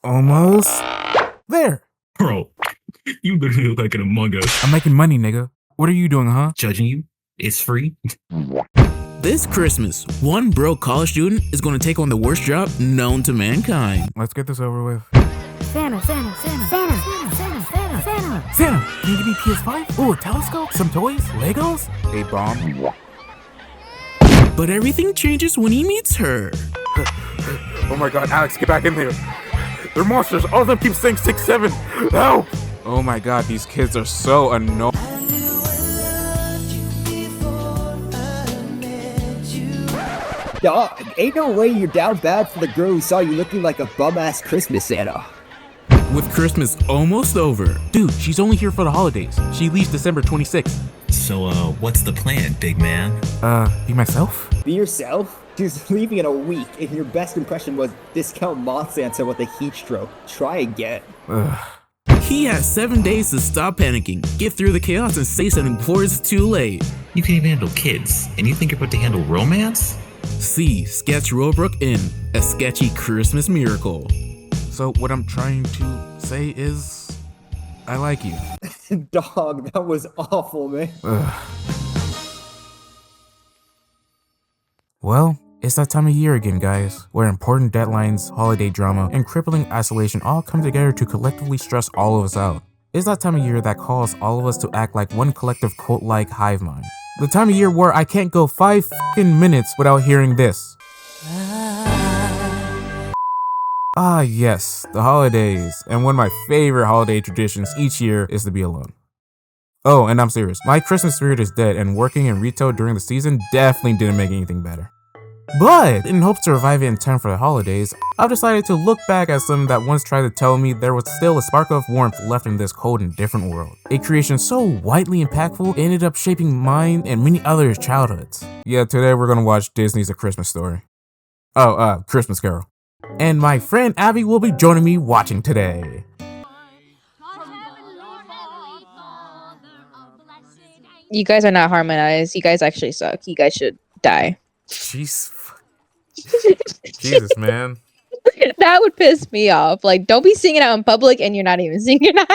Almost there. Bro, you literally look like an Among Us. I'm making money, nigga. What are you doing, huh? Judging you? It's free. This Christmas, one broke college student is going to take on the worst job known to mankind. Let's get this over with. Santa, Santa, Santa, Santa, Santa, Santa, Santa, Santa. Santa, can you give me PS5? Ooh, a telescope? Some toys? Legos? A bomb? But everything changes when he meets her. Oh my god, Alex, get back in there. They're monsters. All of them keep saying 6-7. Help! Oh my god, these kids are so annoying. Dog, ain't no way you're down bad for the girl who saw you looking like a bum-ass Christmas Santa. With Christmas almost over. Dude, she's only here for the holidays. She leaves December 26th. So, what's the plan, big man? Be myself? Be yourself? She's leaving in a week, and your best impression was discount Moth Santa with a heat stroke. Try again. He has 7 days to stop panicking, get through the chaos, and say something before it's too late. You can even handle kids, and you think you're about to handle romance? See Sckettch Robrook in A Sketchy Christmas Miracle. So what I'm trying to say is, I like you. Dog, that was awful, man. Well, it's that time of year again, guys, where important deadlines, holiday drama, and crippling isolation all come together to collectively stress all of us out. It's that time of year that calls all of us to act like one collective cult-like hive mind. The time of year where I can't go 5 fucking minutes without hearing this. Ah yes, the holidays, and one of my favorite holiday traditions each year is to be alone. Oh, and I'm serious, my Christmas spirit is dead, and working in retail during the season definitely didn't make anything better. But, in hopes to revive it in time for the holidays, I've decided to look back at some that once tried to tell me there was still a spark of warmth left in this cold and different world. A creation so widely impactful, it ended up shaping mine and many others' childhoods. Yeah, today we're gonna watch Disney's A Christmas Story. Christmas Carol. And my friend Abbie will be joining me watching today. You guys are not harmonized. You guys actually suck. You guys should die. Jeez. Jesus, man. That would piss me off. Like, don't be singing out in public and you're not even singing out.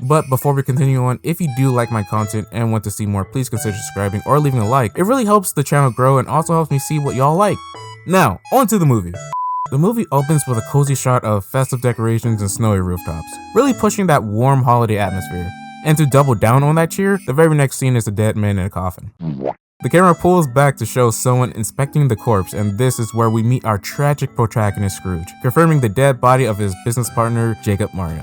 But before we continue on, if you do like my content and want to see more, please consider subscribing or leaving a like. It really helps the channel grow and also helps me see what y'all like. Now, on to the movie. The movie opens with a cozy shot of festive decorations and snowy rooftops, really pushing that warm holiday atmosphere. And to double down on that cheer, the very next scene is a dead man in a coffin. The camera pulls back to show someone inspecting the corpse, and this is where we meet our tragic protagonist Scrooge, confirming the dead body of his business partner, Jacob Marley.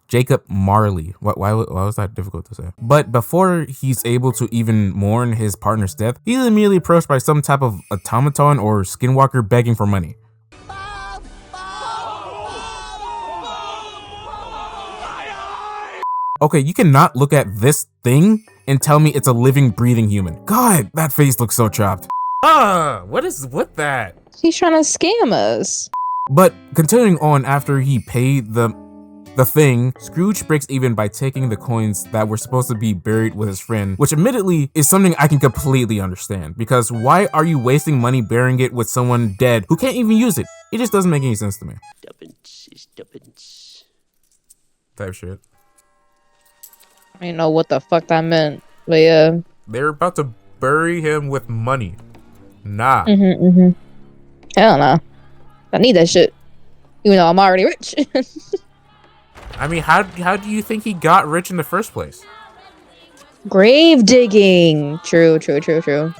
Jacob Marley. Why was that difficult to say? But before he's able to even mourn his partner's death, he's immediately approached by some type of automaton or skinwalker begging for money. Okay, you cannot look at this thing and tell me it's a living, breathing human. God, that face looks so chopped. What is with that? He's trying to scam us. But continuing on, after he paid the thing, Scrooge breaks even by taking the coins that were supposed to be buried with his friend, which admittedly is something I can completely understand, because why are you wasting money burying it with someone dead who can't even use it? It just doesn't make any sense to me. Type shit. I don't know what the fuck that meant, but yeah. They're about to bury him with money. Nah. Hell no. I need that shit. Even though I'm already rich. I mean, how do you think he got rich in the first place? Grave digging. True.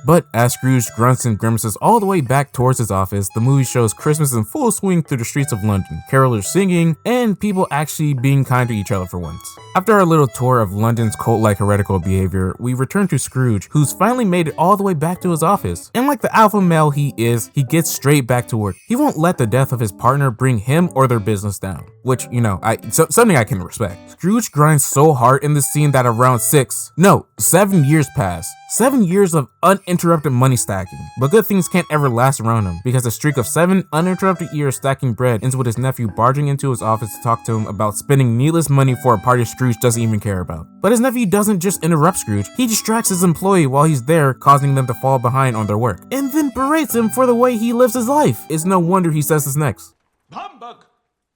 But as Scrooge grunts and grimaces all the way back towards his office, the movie shows Christmas in full swing through the streets of London, carolers singing, and people actually being kind to each other for once. After our little tour of London's cult-like heretical behavior, we return to Scrooge, who's finally made it all the way back to his office. And like the alpha male he is, he gets straight back to work. He won't let the death of his partner bring him or their business down, which, you know, something I can respect. Scrooge grinds so hard in this scene that around 7 years pass. 7 years of uninterrupted money stacking. But good things can't ever last around him, because a streak of 7 uninterrupted years stacking bread ends with his nephew barging into his office to talk to him about spending needless money for a party Scrooge doesn't even care about. But his nephew doesn't just interrupt Scrooge, he distracts his employee while he's there, causing them to fall behind on their work, and then berates him for the way he lives his life. It's no wonder he says this next. Humbug!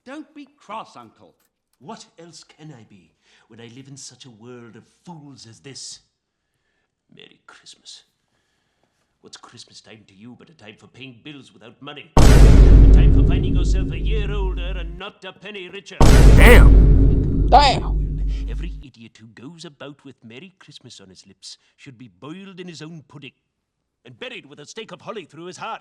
Don't be cross, Uncle. What else can I be when I live in such a world of fools as this? Merry Christmas. What's Christmas time to you but a time for paying bills without money? A time for finding yourself a year older and not a penny richer. Damn. Damn. Every idiot who goes about with Merry Christmas on his lips should be boiled in his own pudding and buried with a stake of holly through his heart.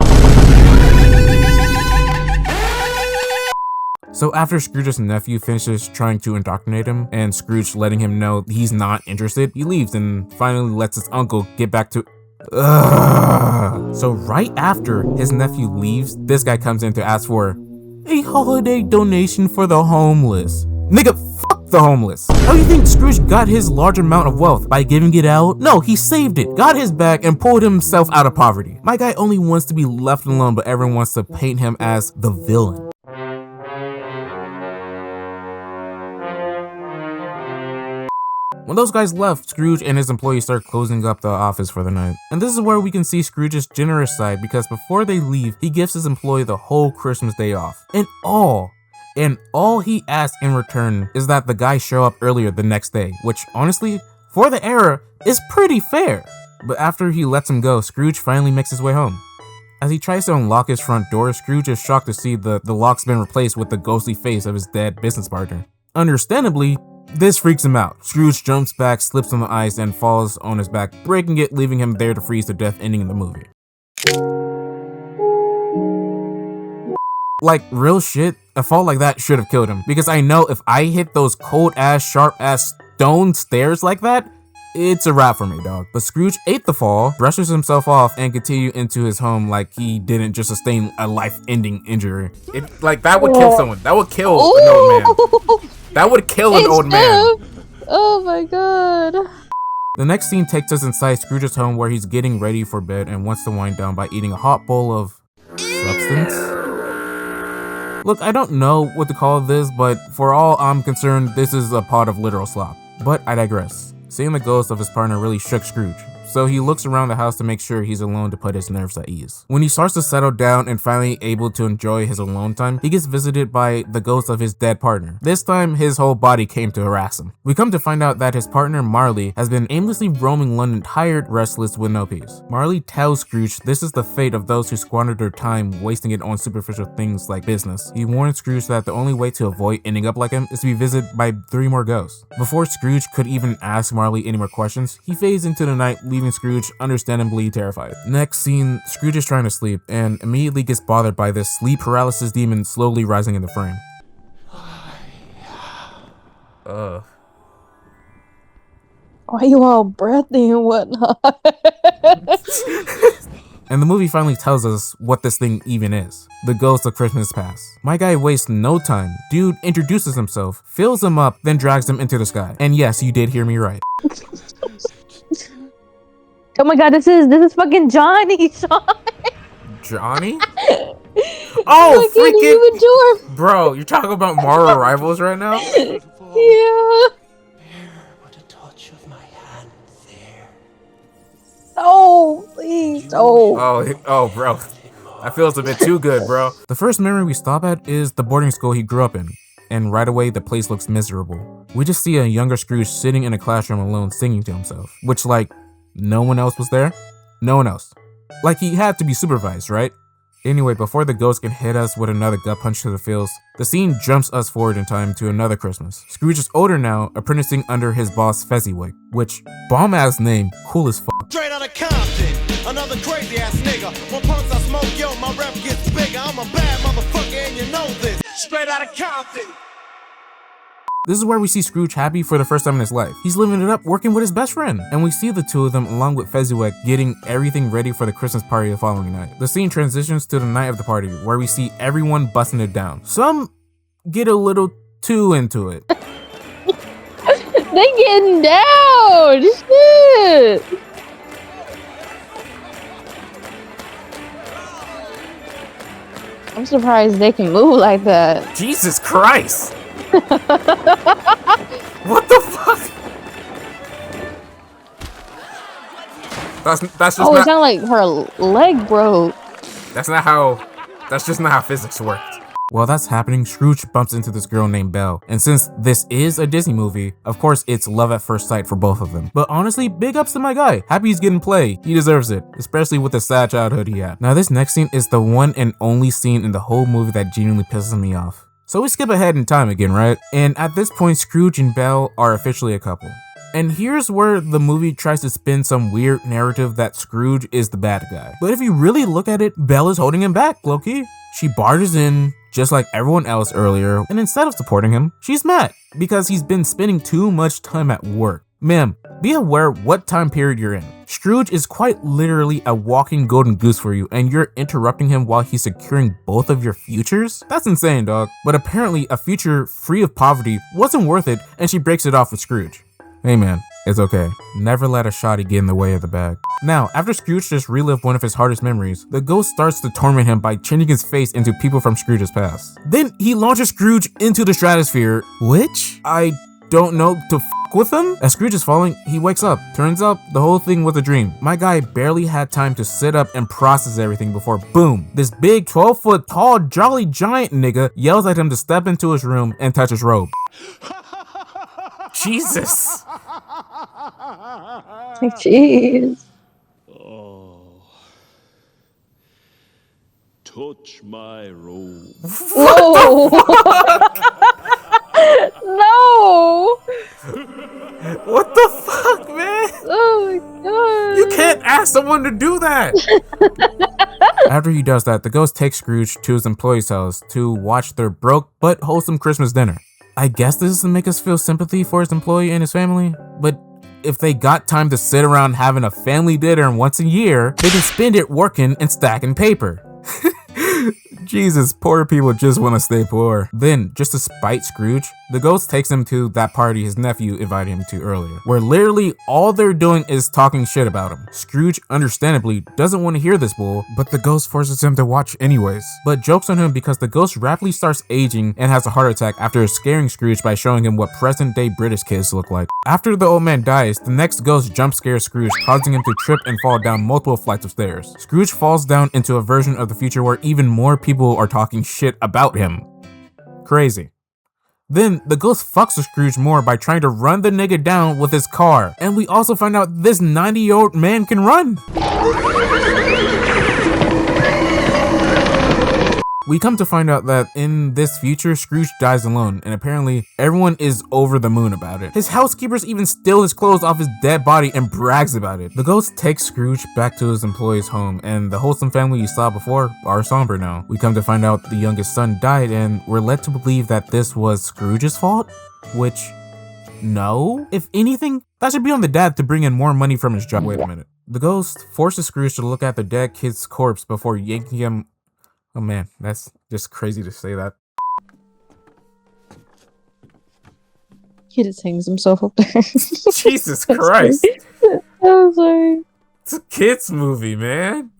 So after Scrooge's nephew finishes trying to indoctrinate him and Scrooge letting him know he's not interested, he leaves and finally lets his uncle get back to... Ugh. So right after his nephew leaves, this guy comes in to ask for a holiday donation for the homeless. Nigga, fuck the homeless. How do you think Scrooge got his large amount of wealth? By giving it out? No, he saved it, got his back, and pulled himself out of poverty. My guy only wants to be left alone, but everyone wants to paint him as the villain. When those guys left, Scrooge and his employees start closing up the office for the night. And this is where we can see Scrooge's generous side, because before they leave, he gives his employee the whole Christmas day off. And all he asks in return is that the guy show up earlier the next day, which honestly, for the era, is pretty fair. But after he lets him go, Scrooge finally makes his way home. As he tries to unlock his front door, Scrooge is shocked to see the lock's been replaced with the ghostly face of his dead business partner. Understandably, this freaks him out. Scrooge jumps back, slips on the ice, and falls on his back, breaking it, leaving him there to freeze to death, ending the movie. Like, real shit, a fall like that should have killed him, because I know if I hit those cold-ass, sharp-ass stone stairs like that, it's a wrap for me, dog. But Scrooge ate the fall, brushes himself off, and continued into his home like he didn't just sustain a life-ending injury. That would kill someone. That would kill an old man. That would kill an old man. Oh my god. The next scene takes us inside Scrooge's home where he's getting ready for bed and wants to wind down by eating a hot bowl of substance. Look, I don't know what to call this, but for all I'm concerned, this is a pot of literal slop. But I digress. Seeing the ghost of his partner really shook Scrooge, so he looks around the house to make sure he's alone to put his nerves at ease. When he starts to settle down and finally able to enjoy his alone time, he gets visited by the ghost of his dead partner. This time, his whole body came to harass him. We come to find out that his partner, Marley, has been aimlessly roaming London, tired, restless, with no peace. Marley tells Scrooge this is the fate of those who squander their time wasting it on superficial things like business. He warns Scrooge that the only way to avoid ending up like him is to be visited by 3 more ghosts. Before Scrooge could even ask Marley any more questions, he fades into the night, leaving Scrooge understandably terrified. Next scene, Scrooge is trying to sleep and immediately gets bothered by this sleep paralysis demon slowly rising in the frame. Why are you all breathy and whatnot? And the movie finally tells us what this thing even is. The ghost of Christmas past. My guy wastes no time. Dude introduces himself, fills him up, then drags him into the sky. And yes, you did hear me right. Oh my god, this is fucking Johnny, Sean. Johnny? Oh, freaking bro, you're talking about Marvel Rivals right now? Yeah. What a touch of my hand there. Oh, please. Oh, bro. That feels a bit too good, bro. The first memory we stop at is the boarding school he grew up in. And right away, the place looks miserable. We just see a younger Scrooge sitting in a classroom alone singing to himself. Which, like, no one else was there? No one else. Like, he had to be supervised, right? Anyway, before the ghost can hit us with another gut punch to the feels, the scene jumps us forward in time to another Christmas. Scrooge is older now, apprenticing under his boss Fezziwig, which, bomb-ass name, cool as fuck. Straight out of Compton, another crazy ass nigga. When punks I smoke, yo, my rep gets bigger. I'm a bad motherfucker and you know this. Straight out of Compton. This is where we see Scrooge happy for the first time in his life. He's living it up working with his best friend. And we see the two of them along with Fezziwig getting everything ready for the Christmas party the following night. The scene transitions to the night of the party where we see everyone busting it down. Some get a little too into it. They getting down! Shit! I'm surprised they can move like that. Jesus Christ! What the fuck? That's just it not. sounded like her leg broke. That's just not how physics worked. While that's happening, Scrooge bumps into this girl named Belle, and since this is a Disney movie, of course it's love at first sight for both of them. But honestly, big ups to my guy. Happy he's getting play. He deserves it, especially with the sad childhood he had. Now this next scene is the one and only scene in the whole movie that genuinely pisses me off. So we skip ahead in time again, right? And at this point, Scrooge and Belle are officially a couple. And here's where the movie tries to spin some weird narrative that Scrooge is the bad guy. But if you really look at it, Belle is holding him back, low-key. She barges in, just like everyone else earlier, and instead of supporting him, she's mad because he's been spending too much time at work. Ma'am, be aware what time period you're in. Scrooge is quite literally a walking golden goose for you, and you're interrupting him while he's securing both of your futures? That's insane, dog. But apparently, a future free of poverty wasn't worth it, and she breaks it off with Scrooge. Hey man, it's okay. Never let a shawty get in the way of the bag. Now, after Scrooge just relived one of his hardest memories, the ghost starts to torment him by changing his face into people from Scrooge's past. Then he launches Scrooge into the stratosphere, which I don't know to f with him. As Scrooge is falling, he wakes up. Turns out the whole thing was a dream. My guy barely had time to sit up and process everything before boom, this big 12-foot tall jolly giant nigga yells at him to step into his room and touch his robe. Jesus. Jeez. Touch my robe. Whoa. No. What the fuck, man? Oh my god. You can't ask someone to do that. After he does that, the ghost takes Scrooge to his employee's house to watch their broke but wholesome Christmas dinner. I guess this is to make us feel sympathy for his employee and his family, but if they got time to sit around having a family dinner once a year, they can spend it working and stacking paper. Jesus, poor people just want to stay poor. Then, just to spite Scrooge, the ghost takes him to that party his nephew invited him to earlier, where literally all they're doing is talking shit about him. Scrooge, understandably, doesn't want to hear this bull, but the ghost forces him to watch anyways. But jokes on him because the ghost rapidly starts aging and has a heart attack after scaring Scrooge by showing him what present-day British kids look like. After the old man dies, the next ghost jump scares Scrooge, causing him to trip and fall down multiple flights of stairs. Scrooge falls down into a version of the future where even more people are talking shit about him. Crazy. Then the ghost fucks with Scrooge more by trying to run the nigga down with his car. And we also find out this 90-year-old man can run. We come to find out that in this future, Scrooge dies alone, and apparently everyone is over the moon about it. His housekeepers even steal his clothes off his dead body and brags about it. The ghost takes Scrooge back to his employee's home, and the wholesome family you saw before are somber now. We come to find out the youngest son died, and we're led to believe that this was Scrooge's fault, which, no. If anything, that should be on the dad to bring in more money from his job. Wait a minute. The ghost forces Scrooge to look at the dead kid's corpse before yanking him. Oh man, that's just crazy to say that. He just hangs himself up there. Jesus Christ. I'm sorry. It's a kid's movie, man.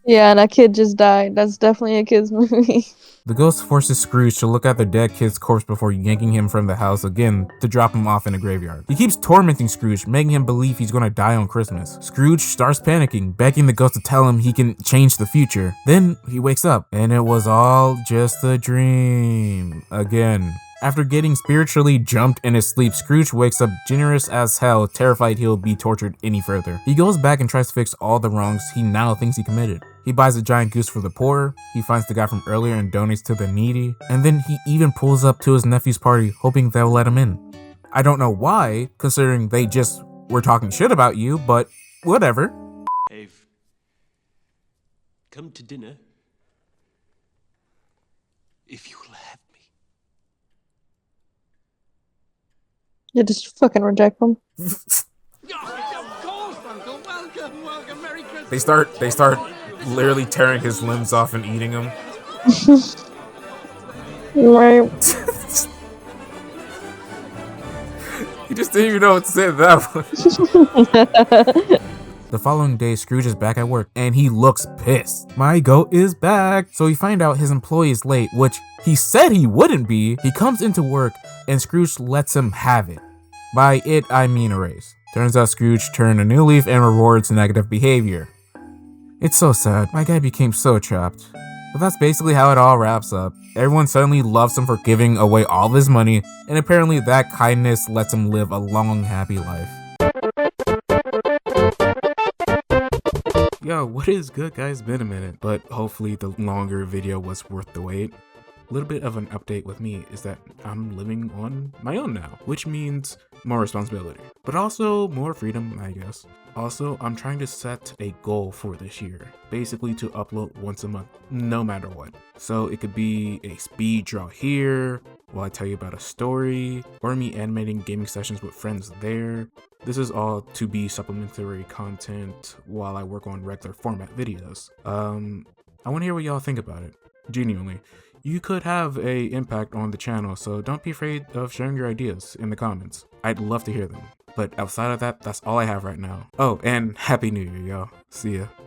Yeah, and a kid just died. That's definitely a kid's movie. The ghost forces Scrooge to look at the dead kid's corpse before yanking him from the house again to drop him off in a graveyard. He keeps tormenting Scrooge, making him believe he's gonna die on Christmas. Scrooge starts panicking, begging the ghost to tell him he can change the future. Then he wakes up, and it was all just a dream. Again. After getting spiritually jumped in his sleep, Scrooge wakes up generous as hell, terrified he'll be tortured any further. He goes back and tries to fix all the wrongs he now thinks he committed. He buys a giant goose for the poor, he finds the guy from earlier and donates to the needy, and then he even pulls up to his nephew's party, hoping they'll let him in. I don't know why, considering they just were talking shit about you, but whatever. I've come to dinner. If you'll have me. You just fucking reject them. They start literally tearing his limbs off and eating them. Right. He just didn't even know what to say to that one. The following day, Scrooge is back at work, and he looks pissed. My goat is back. So he finds out his employee is late, which he said he wouldn't be. He comes into work, and Scrooge lets him have it. By it, I mean a raise. Turns out Scrooge turned a new leaf and rewards negative behavior. It's so sad. My guy became so trapped. But that's basically how it all wraps up. Everyone suddenly loves him for giving away all of his money, and apparently that kindness lets him live a long, happy life. Yo, what is good, guys? Been a minute, but hopefully the longer video was worth the wait. A little bit of an update with me is that I'm living on my own now, which means more responsibility, but also more freedom, I guess. Also, I'm trying to set a goal for this year, basically to upload once a month, no matter what. So it could be a speed draw here, while I tell you about a story, or me animating gaming sessions with friends there. This is all to be supplementary content while I work on regular format videos. I want to hear what y'all think about it, genuinely. You could have an impact on the channel, so don't be afraid of sharing your ideas in the comments. I'd love to hear them. But outside of that, that's all I have right now. Oh, and Happy New Year, y'all. See ya.